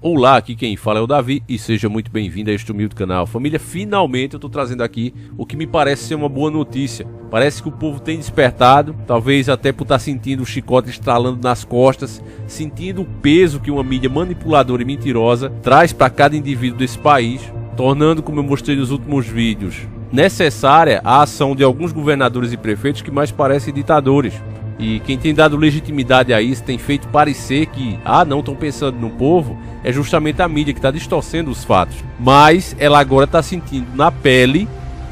Olá, aqui quem fala é o Davi e seja muito bem-vindo a este humilde canal. Família, finalmente eu tô trazendo aqui o que me parece ser uma boa notícia. Parece que o povo tem despertado, talvez até por estar sentindo o chicote estralando nas costas, sentindo o peso que uma mídia manipuladora e mentirosa traz para cada indivíduo desse país, tornando, como eu mostrei nos últimos vídeos, necessária a ação de alguns governadores e prefeitos que mais parecem ditadores. E quem tem dado legitimidade a isso, tem feito parecer que, não estão pensando no povo, é justamente a mídia que está distorcendo os fatos. Mas ela agora está sentindo na pele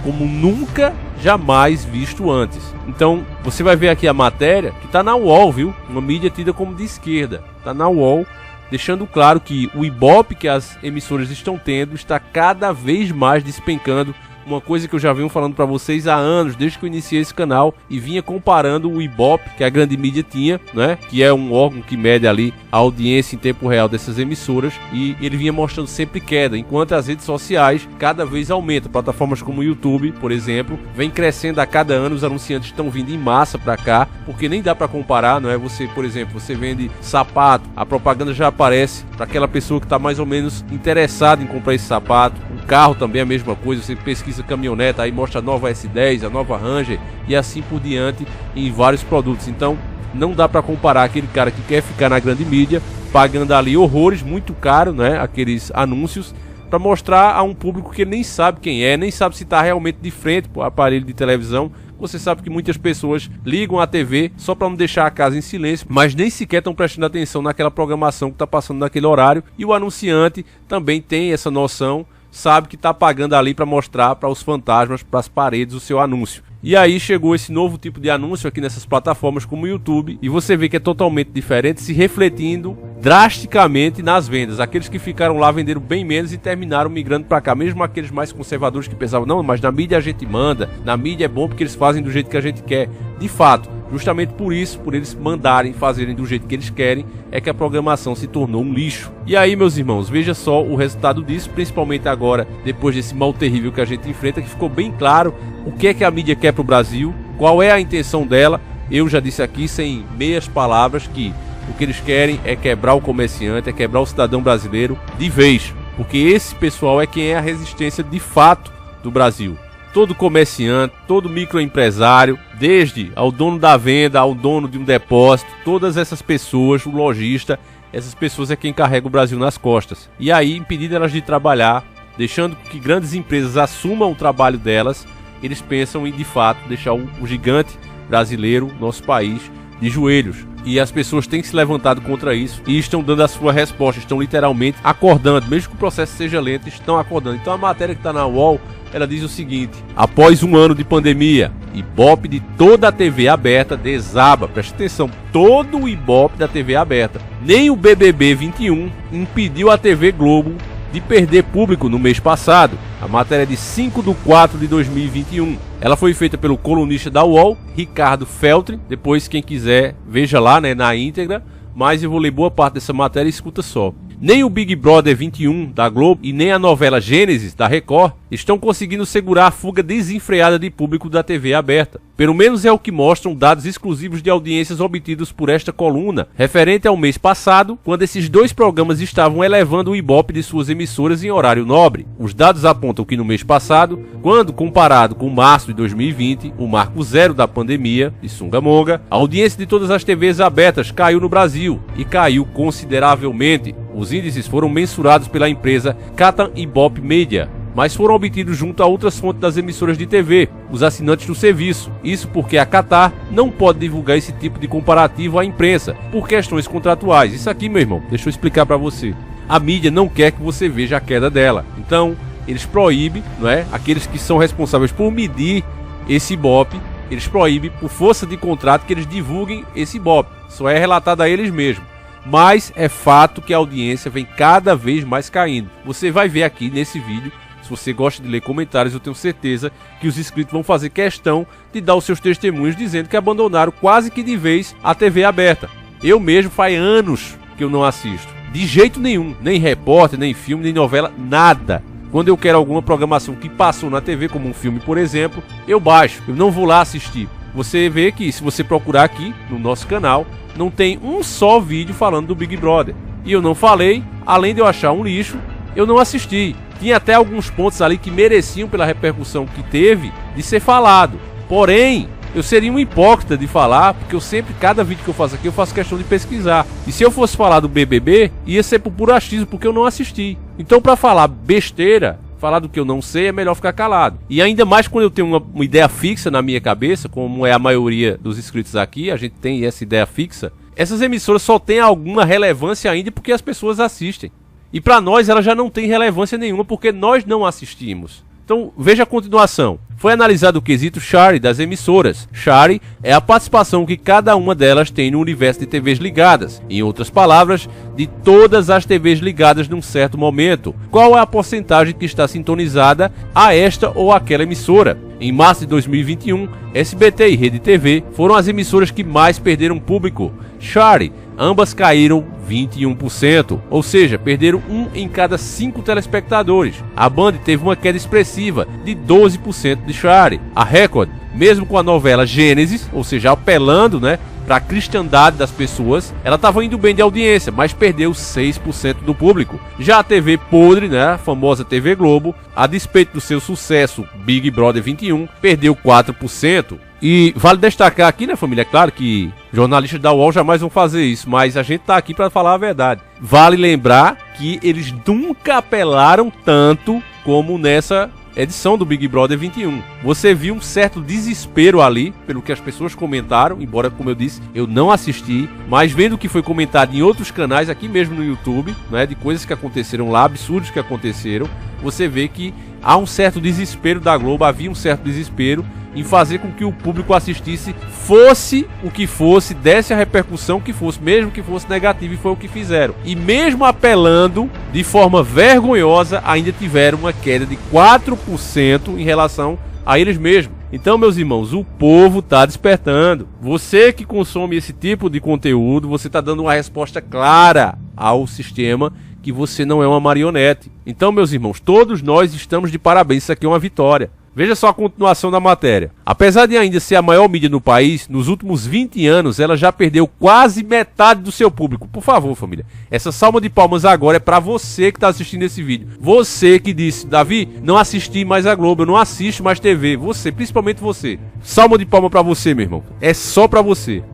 como nunca, jamais visto antes. Então, você vai ver aqui a matéria que está na UOL, viu? Uma mídia tida como de esquerda. Está na UOL, deixando claro que o Ibope que as emissoras estão tendo está cada vez mais despencando. Uma coisa que eu já venho falando para vocês há anos, desde que eu iniciei esse canal, e vinha comparando o Ibope que a grande mídia tinha, né, que é um órgão que mede ali a audiência em tempo real dessas emissoras, e ele vinha mostrando sempre queda, enquanto as redes sociais cada vez aumentam. Plataformas como o YouTube, por exemplo, vem crescendo a cada ano, os anunciantes estão vindo em massa para cá, porque nem dá para comparar, não é? Você, por exemplo, você vende sapato, a propaganda já aparece para aquela pessoa que está mais ou menos interessada em comprar esse sapato. O carro também é a mesma coisa, você pesquisa caminhoneta, aí mostra a nova S10, a nova Ranger e assim por diante em vários produtos. Então não dá para comparar aquele cara que quer ficar na grande mídia pagando ali horrores, muito caro, né, aqueles anúncios, para mostrar a um público que ele nem sabe quem é, nem sabe se está realmente de frente para o aparelho de televisão. Você sabe que muitas pessoas ligam a TV só para não deixar a casa em silêncio, mas nem sequer estão prestando atenção naquela programação que está passando naquele horário, e o anunciante também tem essa noção, sabe que está pagando ali para mostrar para os fantasmas, para as paredes, o seu anúncio. E aí chegou esse novo tipo de anúncio aqui nessas plataformas como o YouTube, e você vê que é totalmente diferente, se refletindo drasticamente nas vendas. Aqueles que ficaram lá venderam bem menos e terminaram migrando para cá, mesmo aqueles mais conservadores que pensavam, não, mas na mídia a gente manda, na mídia é bom porque eles fazem do jeito que a gente quer. De fato, justamente por isso, por eles mandarem, fazerem do jeito que eles querem, é que a programação se tornou um lixo. E aí, meus irmãos, veja só o resultado disso, principalmente agora, depois desse mal terrível que a gente enfrenta, que ficou bem claro o que é que a mídia quer para o Brasil, qual é a intenção dela. Eu já disse aqui, sem meias palavras, que o que eles querem é quebrar o comerciante, é quebrar o cidadão brasileiro de vez, porque esse pessoal é quem é a resistência de fato do Brasil. Todo comerciante, todo microempresário, desde ao dono da venda, ao dono de um depósito, todas essas pessoas, o lojista, essas pessoas é quem carrega o Brasil nas costas. E aí, impedindo elas de trabalhar, deixando que grandes empresas assumam o trabalho delas, eles pensam em, de fato, deixar o gigante brasileiro, nosso país, de joelhos. E as pessoas têm se levantado contra isso e estão dando a sua resposta, estão literalmente acordando, mesmo que o processo seja lento, estão acordando. Então a matéria que está na UOL, ela diz o seguinte: após um ano de pandemia, Ibope de toda a TV aberta desaba. Preste atenção, todo o Ibope da TV aberta. Nem o BBB 21 impediu a TV Globo de perder público no mês passado. A matéria é de 5/4/2021. Ela foi feita pelo colunista da UOL, Ricardo Feltri. Depois, quem quiser, veja lá, né, na íntegra. Mas eu vou ler boa parte dessa matéria e escuta só. Nem o Big Brother 21 da Globo e nem a novela Gênesis da Record estão conseguindo segurar a fuga desenfreada de público da TV aberta. Pelo menos é o que mostram dados exclusivos de audiências obtidos por esta coluna, referente ao mês passado, quando esses dois programas estavam elevando o Ibope de suas emissoras em horário nobre. Os dados apontam que no mês passado, quando comparado com março de 2020, o marco zero da pandemia de Sungamonga, a audiência de todas as TVs abertas caiu no Brasil, e caiu consideravelmente. Os índices foram mensurados pela empresa Catam Ibope Media, mas foram obtidos junto a outras fontes das emissoras de TV, os assinantes do serviço. Isso porque a Qatar não pode divulgar esse tipo de comparativo à imprensa, por questões contratuais. Isso aqui, meu irmão, deixa eu explicar para você. A mídia não quer que você veja a queda dela. Então, eles proíbem, não é? Aqueles que são responsáveis por medir esse Ibope, eles proíbem por força de contrato que eles divulguem esse Ibope. Só é relatado a eles mesmos. Mas é fato que a audiência vem cada vez mais caindo. Você vai ver aqui nesse vídeo, se você gosta de ler comentários, eu tenho certeza que os inscritos vão fazer questão de dar os seus testemunhos dizendo que abandonaram quase que de vez a TV aberta. Eu mesmo faz anos que eu não assisto. De jeito nenhum, nem repórter, nem filme, nem novela, nada. Quando eu quero alguma programação que passou na TV, como um filme, por exemplo, eu baixo, eu não vou lá assistir. Você vê que se você procurar aqui no nosso canal, não tem um só vídeo falando do Big Brother. e eu não falei, além de eu achar um lixo, eu não assisti. Tinha até alguns pontos ali que mereciam, pela repercussão que teve, de ser falado. Porém, eu seria um hipócrita de falar, porque eu sempre, cada vídeo que eu faço aqui, eu faço questão de pesquisar. E se eu fosse falar do BBB, ia ser por puro achismo, porque eu não assisti. Então, pra falar besteira, falar do que eu não sei, é melhor ficar calado. E ainda mais quando eu tenho uma ideia fixa na minha cabeça, como é a maioria dos inscritos aqui, a gente tem essa ideia fixa. Essas emissoras só têm alguma relevância ainda porque as pessoas assistem. E pra nós ela já não tem relevância nenhuma porque nós não assistimos. Então veja a continuação. Foi analisado o quesito share das emissoras. Share é a participação que cada uma delas tem no universo de TVs ligadas. Em outras palavras, de todas as TVs ligadas num certo momento. Qual é a porcentagem que está sintonizada a esta ou aquela emissora? Em março de 2021, SBT e Rede TV foram as emissoras que mais perderam público. Share, ambas caíram 21%, ou seja, perderam 1 em cada 5 telespectadores. A Band teve uma queda expressiva de 12% de share. A Record, mesmo com a novela Gênesis, ou seja, apelando, para a cristandade das pessoas, ela estava indo bem de audiência, mas perdeu 6% do público. Já a TV podre, a famosa TV Globo, a despeito do seu sucesso Big Brother 21, perdeu 4%. E vale destacar aqui, família, é claro que jornalistas da UOL jamais vão fazer isso, mas a gente tá aqui para falar a verdade. Vale lembrar que eles nunca apelaram tanto como nessa edição do Big Brother 21. Você viu um certo desespero ali, pelo que as pessoas comentaram, embora, como eu disse, eu não assisti, mas vendo o que foi comentado em outros canais, aqui mesmo no YouTube, de coisas que aconteceram lá, absurdos que aconteceram, você vê que há um certo desespero da Globo, havia um certo desespero em fazer com que o público assistisse, fosse o que fosse, desse a repercussão que fosse, mesmo que fosse negativo, e foi o que fizeram. E mesmo apelando de forma vergonhosa, ainda tiveram uma queda de 4% em relação a eles mesmos. Então, meus irmãos, o povo está despertando. Você que consome esse tipo de conteúdo, você está dando uma resposta clara ao sistema que você não é uma marionete. Então, meus irmãos, todos nós estamos de parabéns, isso aqui é uma vitória. Veja só a continuação da matéria. Apesar de ainda ser a maior mídia no país, nos últimos 20 anos ela já perdeu quase metade do seu público. Por favor, família, essa salva de palmas agora é pra você que tá assistindo esse vídeo. Você que disse, Davi, não assisti mais a Globo, eu não assisto mais TV. Você, principalmente você. Salva de palmas pra você, meu irmão. É só pra você.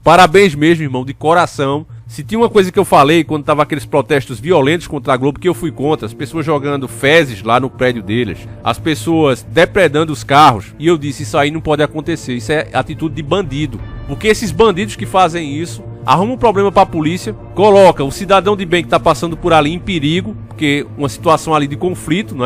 Parabéns mesmo, irmão, de coração. Se tinha uma coisa que eu falei quando tava aqueles protestos violentos contra a Globo, que eu fui contra, as pessoas jogando fezes lá no prédio deles, as pessoas depredando os carros, e eu disse, isso aí não pode acontecer, isso é atitude de bandido. Porque esses bandidos que fazem isso, arrumam um problema pra polícia, coloca o cidadão de bem que tá passando por ali em perigo, porque uma situação ali de conflito,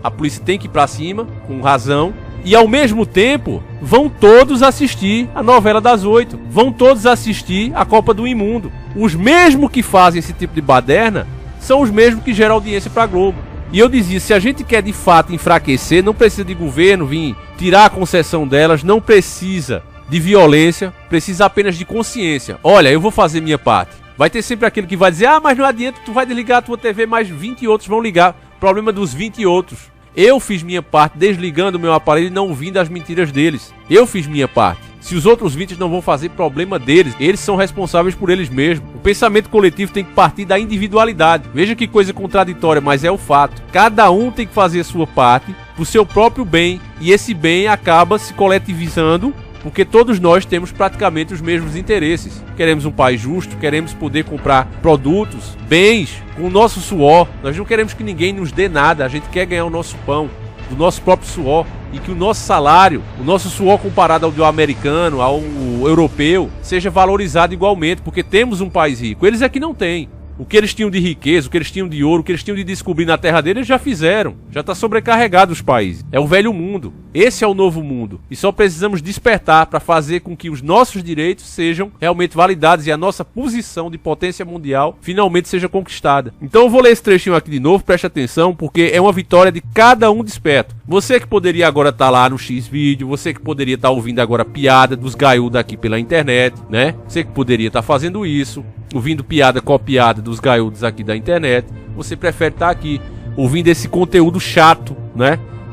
A polícia tem que ir pra cima, com razão. E ao mesmo tempo, vão todos assistir a novela das 8. Vão todos assistir a Copa do Imundo. Os mesmos que fazem esse tipo de baderna são os mesmos que geram audiência pra Globo. E eu dizia, se a gente quer de fato enfraquecer, não precisa de governo vir tirar a concessão delas, não precisa de violência, precisa apenas de consciência. Olha, eu vou fazer minha parte. Vai ter sempre aquele que vai dizer, mas não adianta, tu vai desligar a tua TV, mas 20 outros vão ligar. Problema dos 20 outros. Eu fiz minha parte desligando o meu aparelho e não ouvindo as mentiras deles. Eu fiz minha parte. Se os outros 20 não vão fazer, problema deles. Eles são responsáveis por eles mesmos. O pensamento coletivo tem que partir da individualidade. Veja que coisa contraditória, mas é o fato. Cada um tem que fazer a sua parte pro seu próprio bem. E esse bem acaba se coletivizando, porque todos nós temos praticamente os mesmos interesses. Queremos um país justo, queremos poder comprar produtos, bens, com o nosso suor. Nós não queremos que ninguém nos dê nada, a gente quer ganhar o nosso pão, do nosso próprio suor. E que o nosso salário, o nosso suor comparado ao do americano, ao europeu, seja valorizado igualmente, porque temos um país rico. Eles é que não têm. O que eles tinham de riqueza, o que eles tinham de ouro, o que eles tinham de descobrir na terra deles, já fizeram. Já está sobrecarregado os países. É o velho mundo. Esse é o novo mundo. E só precisamos despertar para fazer com que os nossos direitos sejam realmente validados e a nossa posição de potência mundial finalmente seja conquistada. Então eu vou ler esse trechinho aqui de novo, preste atenção, porque é uma vitória de cada um desperto. Você que poderia agora estar lá no X-Vídeo, você que poderia estar ouvindo agora piada dos gaiudos aqui pela internet, Você que poderia estar fazendo isso, ouvindo piada copiada dos gaiudos aqui da internet, você prefere estar aqui ouvindo esse conteúdo chato,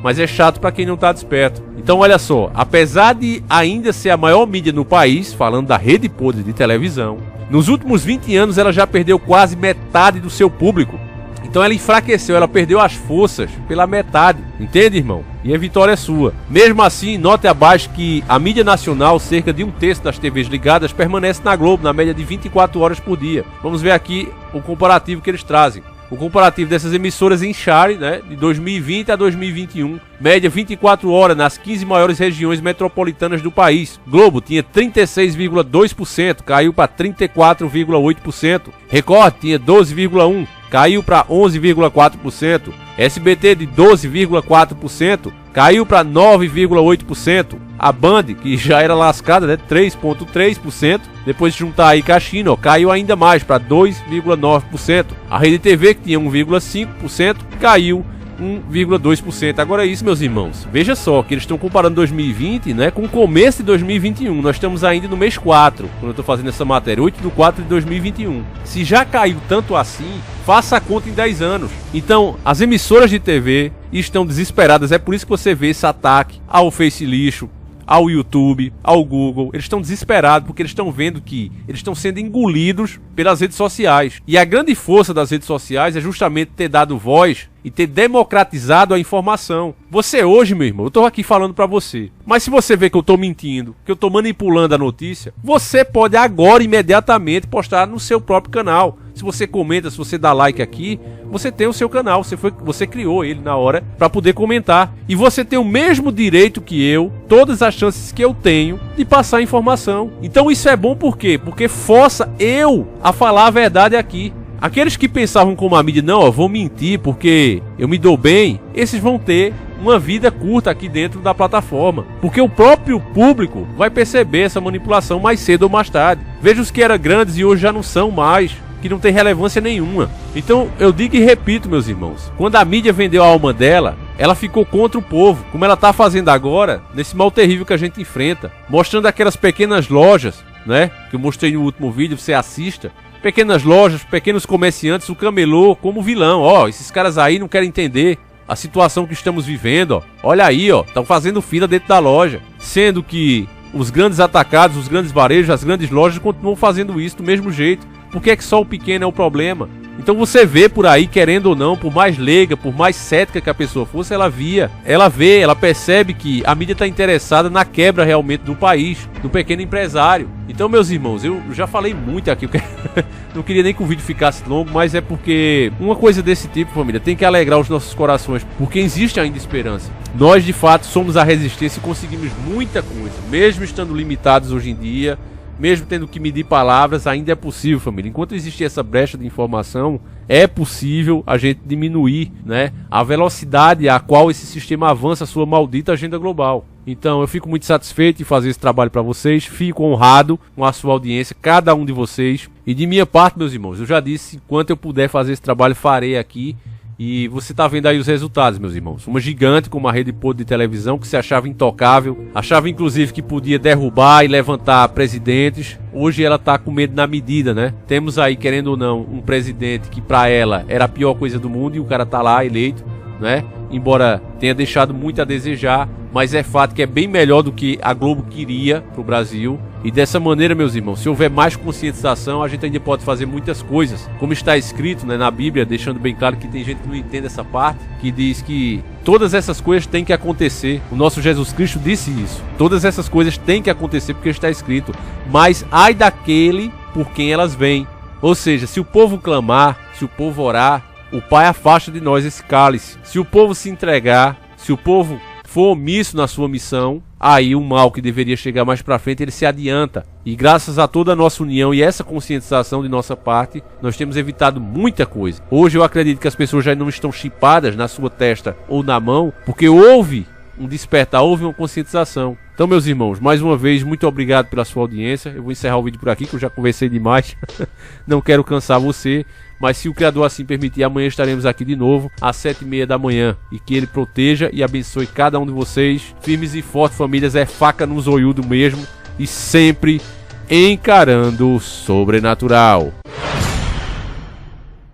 mas é chato para quem não tá desperto. Então olha só, apesar de ainda ser a maior mídia no país, falando da rede podre de televisão, nos últimos 20 anos ela já perdeu quase metade do seu público. Então ela enfraqueceu, ela perdeu as forças pela metade, entende, irmão? E a vitória é sua. Mesmo assim, note abaixo que a mídia nacional, cerca de 1/3 das TVs ligadas, permanece na Globo, na média de 24 horas por dia. Vamos ver aqui o comparativo que eles trazem. O comparativo dessas emissoras em share, né, de 2020 a 2021, média 24 horas nas 15 maiores regiões metropolitanas do país. Globo tinha 36,2%, caiu para 34,8%. Record tinha 12,1%, caiu para 11,4%. SBT de 12,4%, caiu para 9,8%. A Band, que já era lascada, né, 3,3%. Depois de juntar aí com a China, caiu ainda mais para 2,9%. A Rede TV, que tinha 1,5%, caiu 1,2%. Agora é isso, meus irmãos. Veja só que eles estão comparando 2020, né, com o começo de 2021. Nós estamos ainda no mês 4, quando eu estou fazendo essa matéria, 8/4 de 2021. Se já caiu tanto assim, faça a conta em 10 anos. Então, as emissoras de TV estão desesperadas. É por isso que você vê esse ataque ao Face Lixo, ao YouTube, ao Google. Eles estão desesperados porque eles estão vendo que eles estão sendo engolidos pelas redes sociais. E a grande força das redes sociais é justamente ter dado voz e ter democratizado a informação. Você hoje, meu irmão, eu tô aqui falando pra você, mas se você vê que eu tô mentindo, que eu tô manipulando a notícia, você pode agora, imediatamente, postar no seu próprio canal. Se você comenta, se você dá like aqui, você tem o seu canal, você criou ele na hora para poder comentar. E você tem o mesmo direito que eu, todas as chances que eu tenho de passar informação. Então isso é bom por quê? Porque força eu a falar a verdade aqui. Aqueles que pensavam como a mídia, não, eu vou mentir porque eu me dou bem, esses vão ter uma vida curta aqui dentro da plataforma. Porque o próprio público vai perceber essa manipulação mais cedo ou mais tarde. Veja os que eram grandes e hoje já não são mais, que não tem relevância nenhuma. Então eu digo e repito, meus irmãos, quando a mídia vendeu a alma dela, ela ficou contra o povo, como ela está fazendo agora, nesse mal terrível que a gente enfrenta, mostrando aquelas pequenas lojas, né, que eu mostrei no último vídeo, você assista. Pequenas lojas, pequenos comerciantes, o camelô como vilão. Ó, esses caras aí não querem entender a situação que estamos vivendo, ó. Olha aí, ó, estão fazendo fila dentro da loja, sendo que os grandes atacados, os grandes varejos, as grandes lojas continuam fazendo isso do mesmo jeito. Por que é que só o pequeno é o problema? Então você vê por aí, querendo ou não, por mais leiga, por mais cética que a pessoa fosse, ela vê, ela percebe que a mídia está interessada na quebra realmente do país, do pequeno empresário. Então, meus irmãos, eu já falei muito aqui, não queria nem que o vídeo ficasse longo, mas é porque uma coisa desse tipo, família, tem que alegrar os nossos corações, porque existe ainda esperança. Nós, de fato, somos a resistência e conseguimos muita coisa, mesmo estando limitados hoje em dia, mesmo tendo que medir palavras, ainda é possível, família. Enquanto existir essa brecha de informação, é possível a gente diminuir, né, a velocidade a qual esse sistema avança a sua maldita agenda global. Então eu fico muito satisfeito de fazer esse trabalho para vocês, fico honrado com a sua audiência, cada um de vocês. E de minha parte, meus irmãos, eu já disse, enquanto eu puder fazer esse trabalho, farei aqui. E você tá vendo aí os resultados, meus irmãos. Uma gigante com uma rede podre de televisão que se achava intocável, achava inclusive que podia derrubar e levantar presidentes. Hoje ela tá com medo na medida, né? Temos aí, querendo ou não, um presidente que pra ela era a pior coisa do mundo e o cara tá lá eleito, né? Embora tenha deixado muito a desejar, mas é fato que é bem melhor do que a Globo queria pro Brasil. E dessa maneira, meus irmãos, se houver mais conscientização, a gente ainda pode fazer muitas coisas. Como está escrito, né, na Bíblia, deixando bem claro que tem gente que não entende essa parte, que diz que todas essas coisas têm que acontecer. O nosso Jesus Cristo disse isso. Todas essas coisas têm que acontecer porque está escrito. Mas ai daquele por quem elas vêm. Ou seja, se o povo clamar, se o povo orar, o Pai afasta de nós esse cálice. Se o povo se entregar, se o povo for omisso na sua missão, aí o mal que deveria chegar mais pra frente, ele se adianta. E graças a toda a nossa união e essa conscientização de nossa parte, nós temos evitado muita coisa. Hoje eu acredito que as pessoas já não estão chipadas na sua testa ou na mão, porque houve um despertar, houve uma conscientização. Então, meus irmãos, mais uma vez, muito obrigado pela sua audiência. Eu vou encerrar o vídeo por aqui, que eu já conversei demais. Não quero cansar você, mas se o Criador assim permitir, amanhã estaremos aqui de novo, às 7h30 da manhã. E que Ele proteja e abençoe cada um de vocês. Firmes e fortes, famílias, é faca no zoiudo mesmo. E sempre encarando o sobrenatural.